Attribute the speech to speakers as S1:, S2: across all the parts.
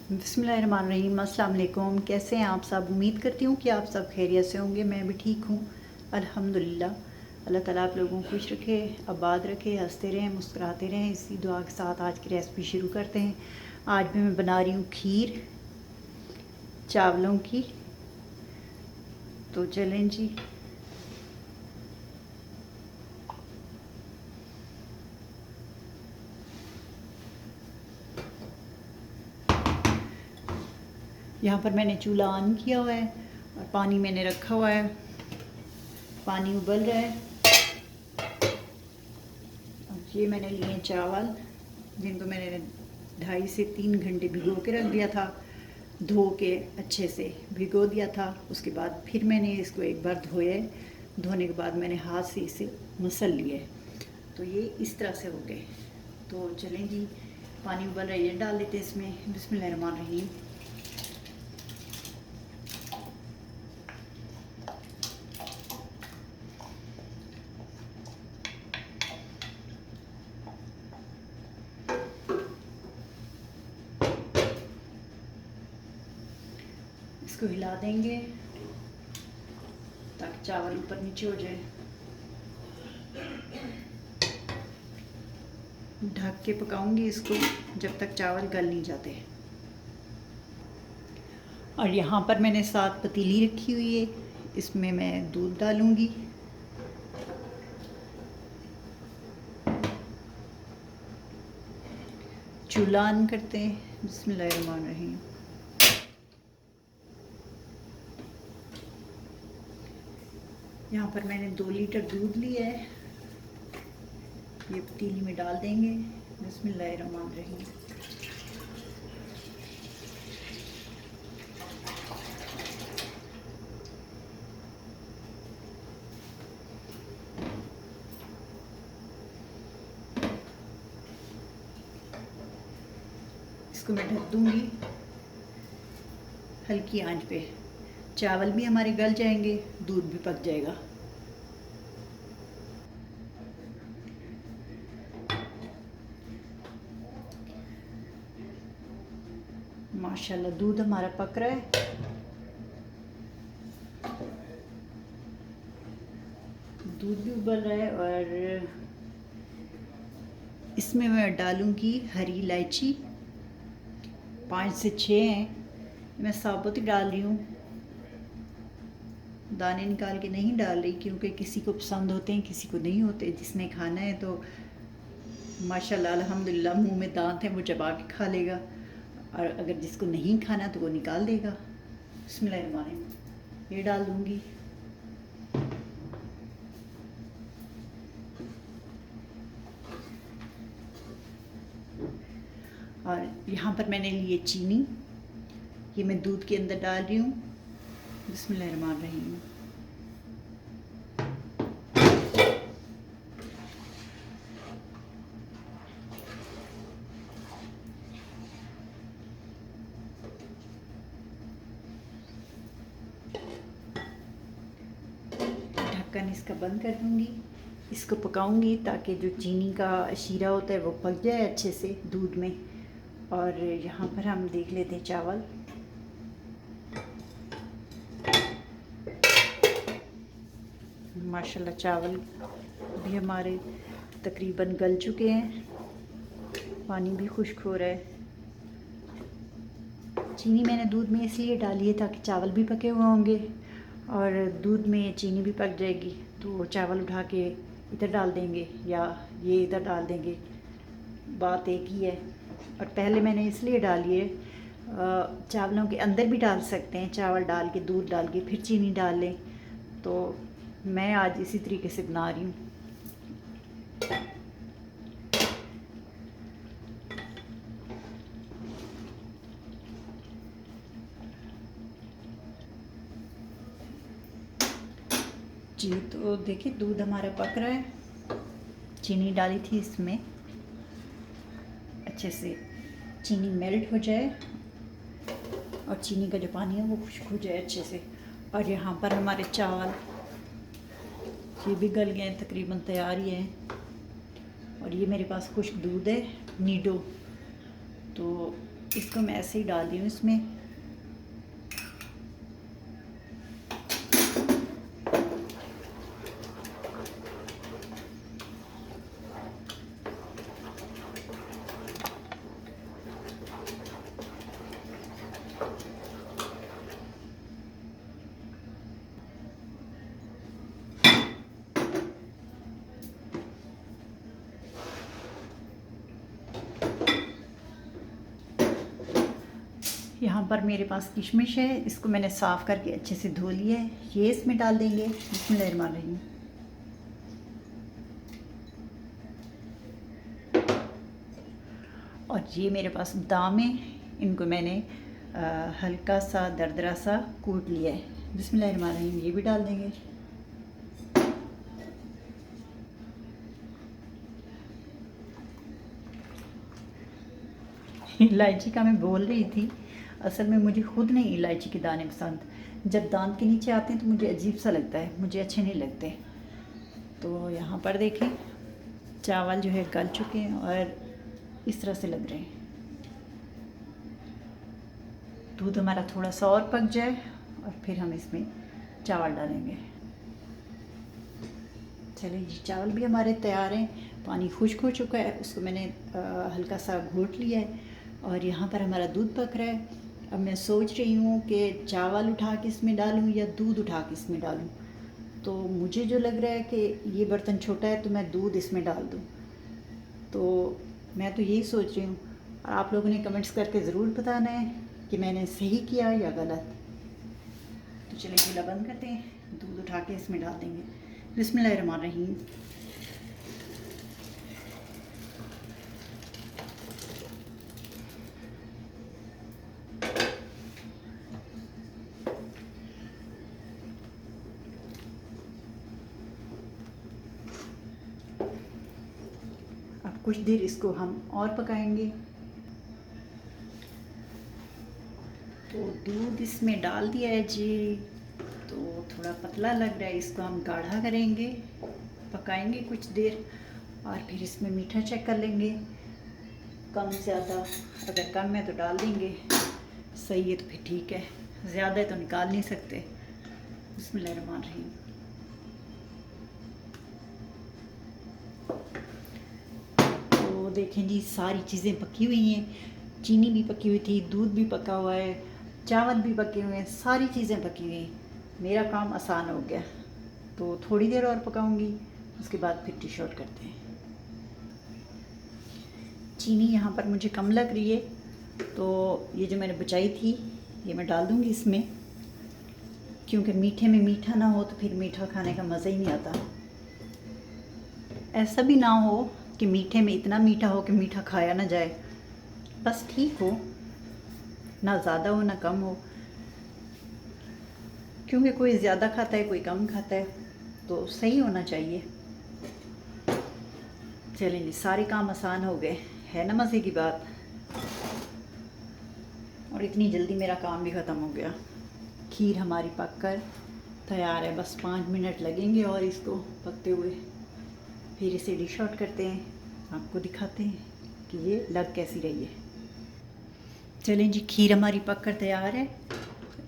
S1: बिस्मिल्लाहिर्रहमानिर्रहीम। अस्सलाम वालेकुम। कैसे हैं आप सब? उम्मीद करती हूँ कि आप सब खैरियत से होंगे। मैं भी ठीक हूँ अल्हम्दुलिल्लाह। अल्लाह ताला आप लोगों को खुश रखे, आबाद रखे, हंसते रहें, मुस्कुराते रहें। इसी दुआ के साथ आज की रेसिपी शुरू करते हैं। आज भी मैं बना रही हूँ खीर चावलों की। तो चलें जी। यहाँ पर मैंने चूल्हा ऑन किया हुआ है और पानी मैंने रखा हुआ है। पानी उबल रहा है और ये मैंने लिए चावल, जिनको मैंने 2.5 से 3 घंटे भिगो के रख दिया था। धो के अच्छे से भिगो दिया था। उसके बाद फिर मैंने इसको एक बार धोए। धोने के बाद मैंने हाथ से इसे मसल लिए, तो ये इस तरह से हो गए। तो चलें जी, पानी उबल रहा है, ये डाल देते इसमें। बिस्मिल्लाहिर्रहमानिर्रहीम। इसको हिला देंगे ताकि चावल ऊपर नीचे हो जाए। ढक के पकाऊंगी इसको जब तक चावल गल नहीं जाते। और यहाँ पर मैंने 7 पतीली रखी हुई है, इसमें मैं दूध डालूंगी। चूल्हा ऑन करते हैं। बिस्मिल्लाहिर्रहमानिर्रहीम। यहाँ पर मैंने 2 लीटर दूध लिया है, ये पतीली में डाल देंगे। बिस्मिल्लाहिर्रहमानिर्रहीम। इसको मैं ढक दूंगी हल्की आंच पे। चावल भी हमारे गल जाएंगे, दूध भी पक जाएगा। माशाल्लाह दूध हमारा पक रहा है। दूध भी उबल रहा है और इसमें मैं डालूंगी हरी इलायची। 5 से 6 हैं, मैं साबुत ही डाल रही हूँ, दाने निकाल के नहीं डाल रही, क्योंकि किसी को पसंद होते हैं, किसी को नहीं होते। जिसने खाना है तो माशाल्लाह अल्हम्दुलिल्लाह मुंह में दांत हैं वो चबा के खा लेगा, और अगर जिसको नहीं खाना तो वो निकाल देगा। बिस्मिल्लाहिर्रहमानिर्रहीम। ये डाल दूँगी। और यहाँ पर मैंने लिए चीनी, ये मैं दूध के अंदर डाल रही हूँ। बिस्मिल्लाहिर्रहमानिर्रहीम। ढक्कन इसका बंद कर दूँगी। इसको पकाऊंगी ताकि जो चीनी का शीरा होता है वो पक जाए अच्छे से दूध में। और यहाँ पर हम देख लेते हैं चावल। माशाल्लाह चावल भी हमारे तकरीबन गल चुके हैं, पानी भी खुश्क हो रहा है। चीनी मैंने दूध में इसलिए डाली है ताकि चावल भी पके हुए होंगे और दूध में चीनी भी पक जाएगी। तो चावल उठा के इधर डाल देंगे या ये इधर डाल देंगे, बात एक ही है। और पहले मैंने इसलिए डाली है, चावलों के अंदर भी डाल सकते हैं, चावल डाल के दूध डाल के फिर चीनी डाल लें। तो मैं आज इसी तरीके से बना रही हूँ। जी तो देखिए दूध हमारा पक रहा है। चीनी डाली थी इसमें, अच्छे से चीनी मेल्ट हो जाए और चीनी का जो पानी है वो खुश्क हो जाए अच्छे से। और यहाँ पर हमारे चावल ये भी गल गए हैं, तकरीबन तैयार ही हैं। और ये मेरे पास खुश्क दूध है नीडो, तो इसको मैं ऐसे ही डाल दी हूँ इसमें। यहाँ पर मेरे पास किशमिश है, इसको मैंने साफ़ करके अच्छे से धो लिया है। ये इसमें डाल देंगे। बिस्मिल्लाहिर्रहमानिर्रहीम। और ये मेरे पास बादाम है, इनको मैंने हल्का सा दरदरा सा कूट लिया है। बिस्मिल्लाहिर्रहमानिर्रहीम। ये भी डाल देंगे। इलायची का मैं बोल रही थी, असल में मुझे खुद नहीं इलायची के दाने पसंद। जब दांत के नीचे आते हैं तो मुझे अजीब सा लगता है, मुझे अच्छे नहीं लगते। तो यहाँ पर देखें चावल जो है गल चुके हैं और इस तरह से लग रहे हैं। दूध हमारा थोड़ा सा और पक जाए और फिर हम इसमें चावल डालेंगे। चलिए जी, चावल भी हमारे तैयार हैं। पानी खुश्क हो चुका है, उसको मैंने हल्का सा घोट लिया है और यहाँ पर हमारा दूध पक रहा है। अब मैं सोच रही हूँ कि चावल उठा के इसमें डालूँ या दूध उठा के इसमें डालूँ। तो मुझे जो लग रहा है कि ये बर्तन छोटा है तो मैं दूध इसमें डाल दूँ। तो मैं तो यही सोच रही हूँ, और आप लोगों ने कमेंट्स करके ज़रूर बताना है कि मैंने सही किया या गलत। तो चलिए चूल्हा बंद करते हैं, दूध उठा के इसमें डाल देंगे। बिस्मिल्लाहिर्रहमानिर्रहीम। अब कुछ देर इसको हम और पकाएंगे। तो दूध इसमें डाल दिया है जी, तो थोड़ा पतला लग रहा है, इसको हम गाढ़ा करेंगे, पकाएंगे कुछ देर और फिर इसमें मीठा चेक कर लेंगे, कम ज़्यादा। अगर कम है तो डाल देंगे, सही है तो फिर ठीक है, ज़्यादा है तो निकाल नहीं सकते। बिस्मिल्लाहिर्रहमानिर्रहीम। तो देखें जी, सारी चीज़ें पकी हुई हैं, चीनी भी पकी हुई थी, दूध भी पका हुआ है, चावल भी पके हुए हैं, सारी चीज़ें पकी हुई हैं। मेरा काम आसान हो गया। तो थोड़ी देर और पकाऊंगी, उसके बाद फिर डिश आउट करते हैं। चीनी यहाँ पर मुझे कम लग रही है, तो ये जो मैंने बचाई थी ये मैं डाल दूँगी इसमें, क्योंकि मीठे में मीठा ना हो तो फिर मीठा खाने का मज़ा ही नहीं आता। ऐसा भी ना हो कि मीठे में इतना मीठा हो कि मीठा खाया ना जाए, बस ठीक हो, ना ज़्यादा हो ना कम हो, क्योंकि कोई ज़्यादा खाता है कोई कम खाता है, तो सही होना चाहिए। चलिए जी, सारे काम आसान हो गए, है ना मज़े की बात। और इतनी जल्दी मेरा काम भी ख़त्म हो गया। खीर हमारी पककर तैयार है, बस 5 मिनट लगेंगे और इसको पकते हुए। फिर इसे डिश आउट करते हैं, आपको दिखाते हैं कि ये लग कैसी रही है। चलें जी, खीर हमारी पककर तैयार है,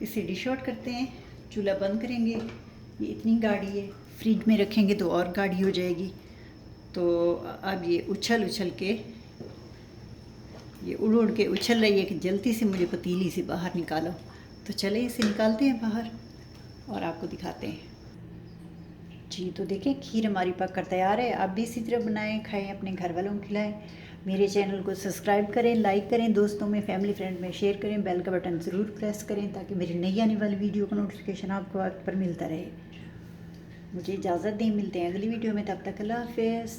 S1: इसे डिश आउट करते हैं। चूल्हा बंद करेंगे। ये इतनी गाढ़ी है, फ्रिज में रखेंगे तो और गाढ़ी हो जाएगी। तो अब ये उछल उछल के, ये उड़ उड़ के उछल रही है कि जल्दी से मुझे पतीली से बाहर निकालो। तो चले इसे निकालते हैं बाहर और आपको दिखाते हैं जी। तो देखें, खीर हमारी पककर तैयार है। आप भी इसी तरह बनाएं, खाएं, अपने घर वालों को खिलाएं। मेरे चैनल को सब्सक्राइब करें, लाइक करें, दोस्तों में, फैमिली फ्रेंड में शेयर करें, बेल का बटन ज़रूर प्रेस करें ताकि मेरी नई आने वाली वीडियो का नोटिफिकेशन आपको वक्त पर मिलता रहे। मुझे इजाज़त दें, मिलते हैं अगली वीडियो में, तब तक अल्लाह हाफ़िज़।